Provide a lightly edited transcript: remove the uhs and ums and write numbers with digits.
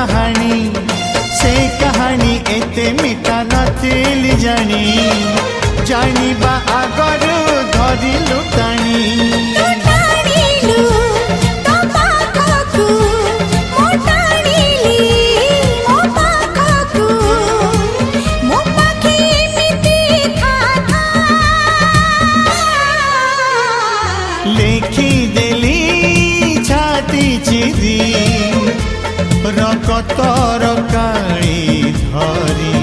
कहानी से कहानी एते मिठा नथिली जानी जानिबा आगरु धरिलु टाणी लेखी देली छाती चिरी रकतर काली धरी।